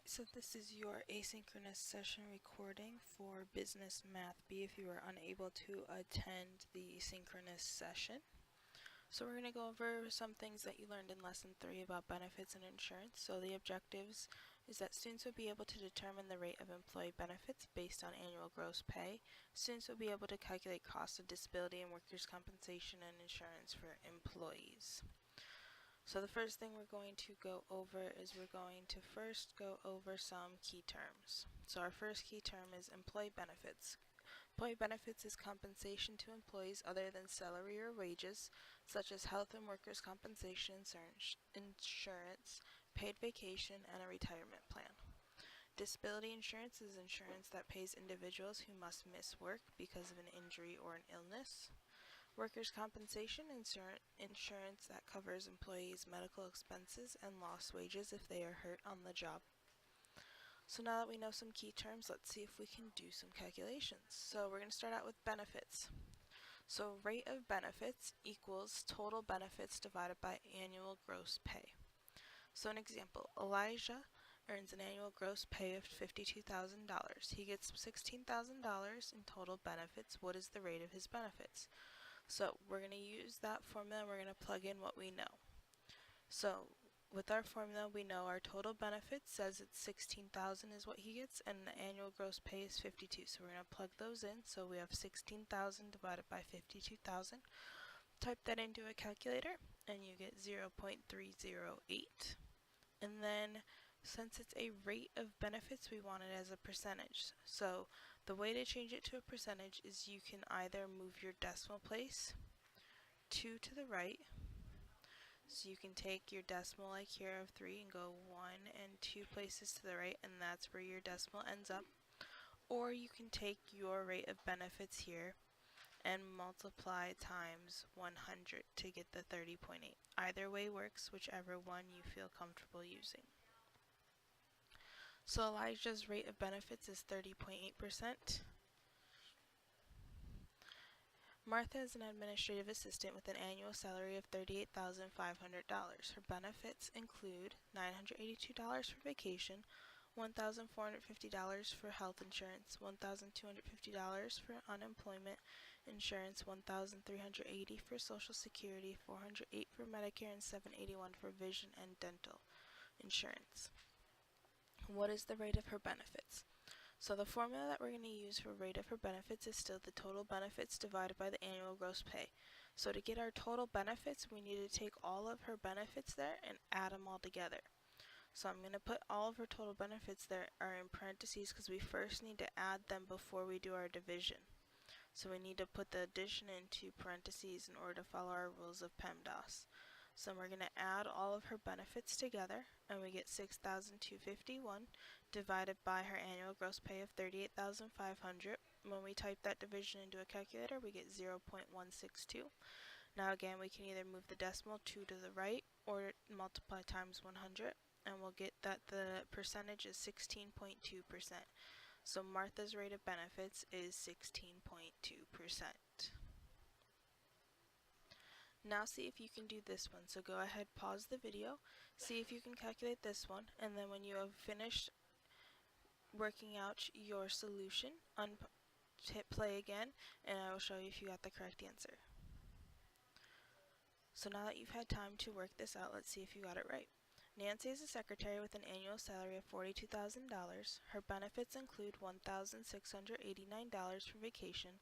Alright, so this is your asynchronous session recording for Business Math B if you are unable to attend the synchronous session. So we're going to go over some things that you learned in Lesson 3 about benefits and insurance. So the objectives is that students will be able to determine the rate of employee benefits based on annual gross pay. Students will be able to calculate cost of disability and workers' compensation and insurance for employees. So the first thing we're going to go over is we're going to first go over some key terms. So our first key term is employee benefits. Employee benefits is compensation to employees other than salary or wages, such as health and workers' compensation, insurance, paid vacation, and a retirement plan. Disability insurance is insurance that pays individuals who must miss work because of an injury or an illness. Workers' compensation insurance that covers employees' medical expenses and lost wages if they are hurt on the job. So now that we know some key terms, let's see if we can do some calculations. So we're going to start out with benefits. So rate of benefits equals total benefits divided by annual gross pay. So an example, Elijah earns an annual gross pay of $52,000. He gets $16,000 in total benefits. What is the rate of his benefits? So we're going to use that formula and we're going to plug in what we know. So with our formula, we know our total benefits says it's $16,000 is what he gets, and the annual gross pay is $52,000. So we're going to plug those in. So we have $16,000 divided by $52,000. Type that into a calculator and you get 0.308. And then since it's a rate of benefits, we want it as a percentage. So the way to change it to a percentage is you can either move your decimal place 2 to the right. So you can take your decimal like here of 3 and go 1 and 2 places to the right, and that's where your decimal ends up. Or you can take your rate of benefits here and multiply times 100 to get the 30.8. Either way works, whichever one you feel comfortable using. So Elijah's rate of benefits is 30.8%. Martha is an administrative assistant with an annual salary of $38,500. Her benefits include $982 for vacation, $1,450 for health insurance, $1,250 for unemployment insurance, $1,380 for Social Security, $408 for Medicare, and $781 for vision and dental insurance. What is the rate of her benefits? So the formula that we're going to use for rate of her benefits is still the total benefits divided by the annual gross pay. So to get our total benefits, we need to take all of her benefits there and add them all together. So I'm going to put all of her total benefits there are in parentheses because we first need to add them before we do our division. So we need to put the addition into parentheses in order to follow our rules of PEMDAS. So we're going to add all of her benefits together, and we get $6,251 divided by her annual gross pay of $38,500. When we type that division into a calculator, we get 0.162. Now again, we can either move the decimal 2 to the right or multiply times 100, and we'll get that the percentage is 16.2%. So Martha's rate of benefits is 16.2%. Now see if you can do this one. So go ahead, pause the video, see if you can calculate this one, and then when you have finished working out your solution, hit play again, and I will show you if you got the correct answer. So now that you've had time to work this out, let's see if you got it right. Nancy is a secretary with an annual salary of $42,000. Her benefits include $1,689 for vacation,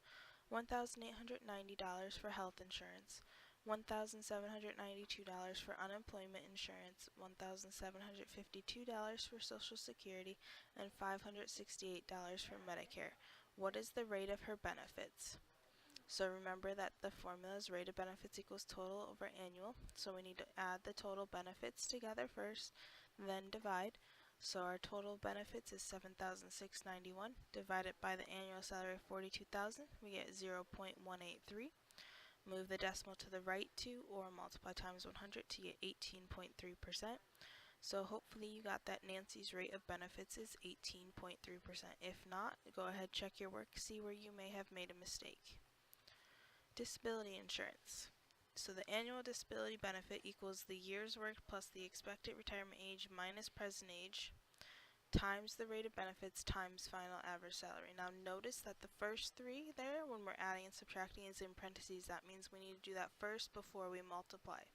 $1,890 for health insurance, $1,792 for unemployment insurance, $1,752 for Social Security, and $568 for Medicare. What is the rate of her benefits? So remember that the formula is rate of benefits equals total over annual. So we need to add the total benefits together first, then divide. So our total benefits is $7,691 divided by the annual salary of $42,000. We get 0.183. Move the decimal to the right 2 or multiply times 100 to get 18.3%. So hopefully you got that Nancy's rate of benefits is 18.3%. If not, go ahead, check your work, see where you may have made a mistake. Disability insurance. So the annual disability benefit equals the years worked plus the expected retirement age minus present age times the rate of benefits times final average salary. Now notice that the first three there, when we're adding and subtracting, is in parentheses. That means we need to do that first before we multiply.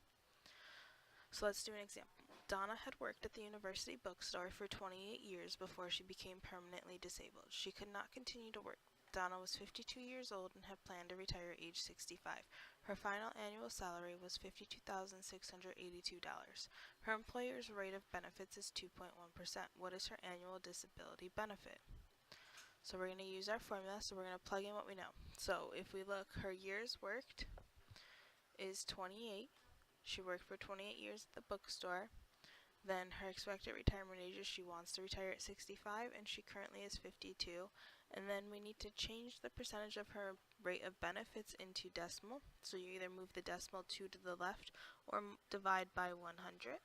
So let's do an example. Donna had worked at the university bookstore for 28 years before she became permanently disabled. She could not continue to work. Donna was 52 years old and had planned to retire at age 65. Her final annual salary was $52,682. Her employer's rate of benefits is 2.1%. What is her annual disability benefit? So we're going to use our formula, so we're going to plug in what we know. So if we look, her years worked is 28. She worked for 28 years at the bookstore. Then her expected retirement age is she wants to retire at 65, and she currently is 52. And then we need to change the percentage of her rate of benefits into decimal. So you either move the decimal 2 to the left or divide by 100.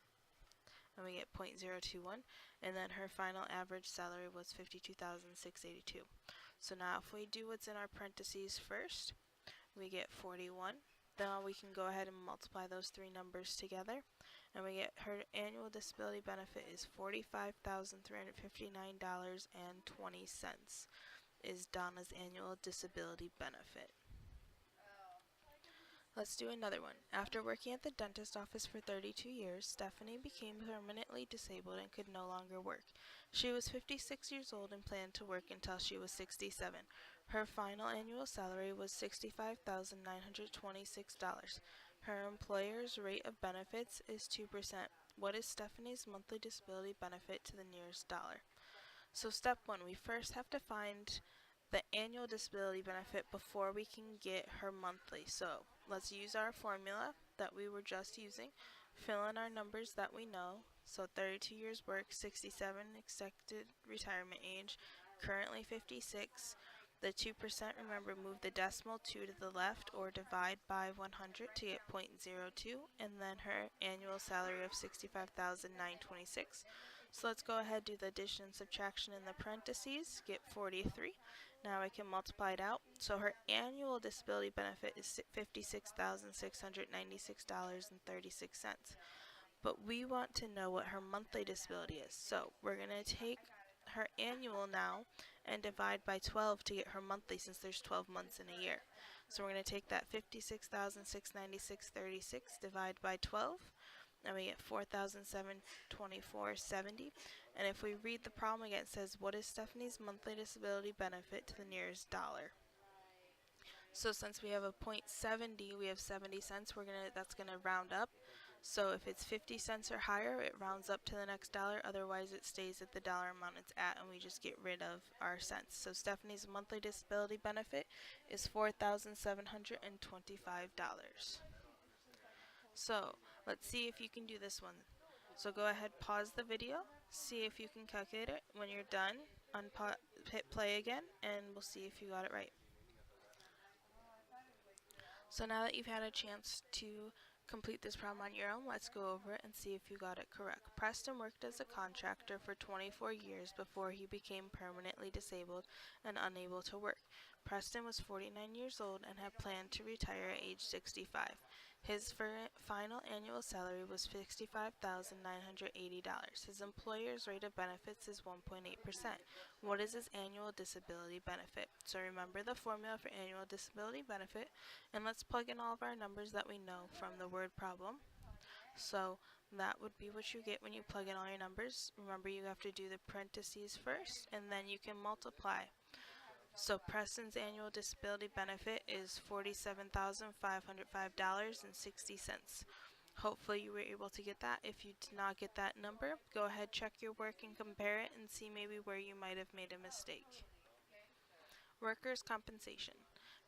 And we get 0.021. And then her final average salary was $52,682. So now if we do what's in our parentheses first, we get 41. Then we can go ahead and multiply those three numbers together, and we get her annual disability benefit is $45,359.20 is Donna's annual disability benefit. Let's do another one. After working at the dentist office for 32 years, Stephanie became permanently disabled and could no longer work. She was 56 years old and planned to work until she was 67. Her final annual salary was $65,926. Her employer's rate of benefits is 2%. What is Stephanie's monthly disability benefit to the nearest dollar? So step one, we first have to find the annual disability benefit before we can get her monthly. So let's use our formula that we were just using, fill in our numbers that we know. So 32 years work, 67 expected retirement age, currently 56. The 2%, remember, move the decimal 2 to the left or divide by 100 to get 0.02, and then her annual salary of $65,926. So let's go ahead, do the addition and subtraction in the parentheses, get 43. Now I can multiply it out. So her annual disability benefit is $56,696.36. But we want to know what her monthly disability is. So we're going to take her annual now and divide by 12 to get her monthly, since there's 12 months in a year. So we're going to take that $56,696.36 divide by 12, and we get $4,724.70. And if we read the problem again, it says, what is Stephanie's monthly disability benefit to the nearest dollar? So since we have a .70, we have 70 cents. That's gonna round up. So if it's 50 cents or higher, it rounds up to the next dollar. Otherwise, it stays at the dollar amount it's at, and we just get rid of our cents. So Stephanie's monthly disability benefit is $4,725. So let's see if you can do this one. So go ahead, pause the video, see if you can calculate it. When you're done, hit play again, and we'll see if you got it right. So now that you've had a chance to complete this problem on your own, let's go over it and see if you got it correct. Preston worked as a contractor for 24 years before he became permanently disabled and unable to work. Preston was 49 years old and had planned to retire at age 65. His final annual salary was $65,980. His employer's rate of benefits is 1.8%. What is his annual disability benefit? So remember the formula for annual disability benefit, and let's plug in all of our numbers that we know from the word problem. So that would be what you get when you plug in all your numbers. Remember, you have to do the parentheses first, and then you can multiply. So Preston's annual disability benefit is $47,505.60. Hopefully you were able to get that. If you did not get that number, go ahead, check your work and compare it and see maybe where you might have made a mistake. Workers' compensation.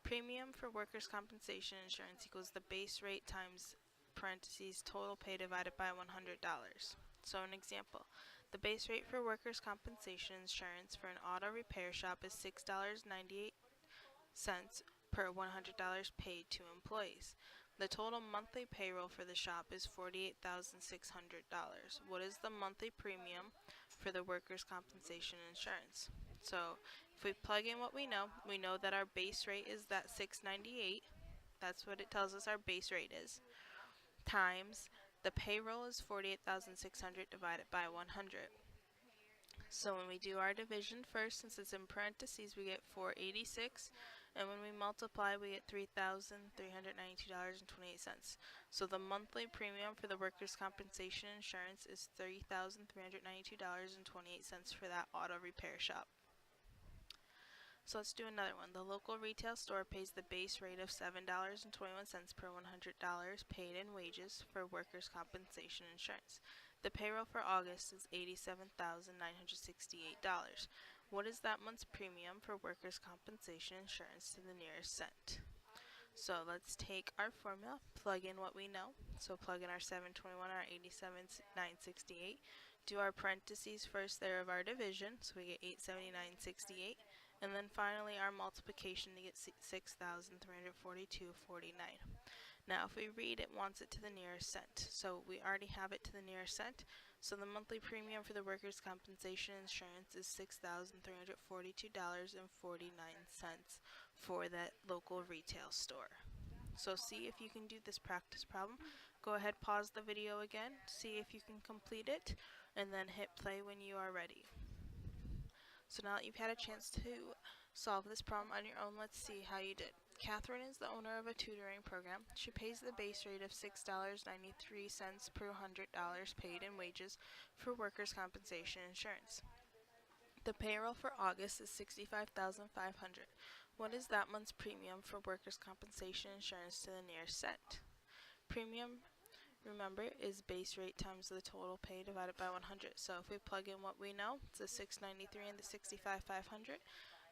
Premium for workers' compensation insurance equals the base rate times parentheses total pay divided by $100. So an example. The base rate for workers' compensation insurance for an auto repair shop is $6.98 per $100 paid to employees. The total monthly payroll for the shop is $48,600. What is the monthly premium for the workers' compensation insurance? So if we plug in what we know that our base rate is that $6.98. That's what it tells us our base rate is. Times the payroll is $48,600 divided by 100. So when we do our division first, since it's in parentheses, we get 486, and when we multiply, we get $3,392.28. So the monthly premium for the workers' compensation insurance is $3,392.28 for that auto repair shop. So let's do another one. The local retail store pays the base rate of $7.21 per $100 paid in wages for workers' compensation insurance. The payroll for August is $87,968. What is that month's premium for workers' compensation insurance to the nearest cent? So let's take our formula, plug in what we know. So plug in our 721, our 87,968. Do our parentheses first there of our division, so we get 879.68. And then finally our multiplication to get 6,342.49. Now if we read, it wants it to the nearest cent. So we already have it to the nearest cent. So the monthly premium for the workers' compensation insurance is $6,342.49 for that local retail store. So see if you can do this practice problem. Go ahead, pause the video again, see if you can complete it, and then hit play when you are ready. So now that you've had a chance to solve this problem on your own, let's see how you did. Catherine is the owner of a tutoring program. She pays the base rate of $6.93 per $100 paid in wages for workers' compensation insurance. The payroll for August is $65,500. What is that month's premium for workers' compensation insurance to the nearest cent? Premium, remember, is base rate times the total pay divided by 100. So if we plug in what we know, it's the $693 and the $65,500.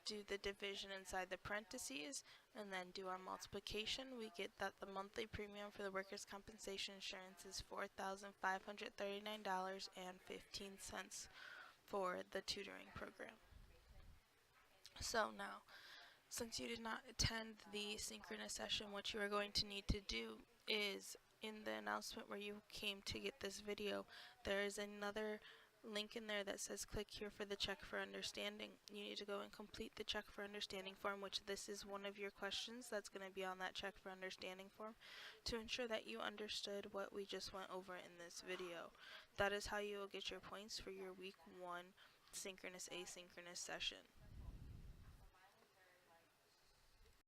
Do the division inside the parentheses, and then do our multiplication. We get that the monthly premium for the workers' compensation insurance is $4,539.15 for the tutoring program. So now, since you did not attend the synchronous session, what you are going to need to do is, in the announcement where you came to get this video, there is another link in there that says click here for the check for understanding. You need to go and complete the check for understanding form, which this is one of your questions that's going to be on that check for understanding form, to ensure that you understood what we just went over in this video. That is how you will get your points for your week 1 synchronous asynchronous session.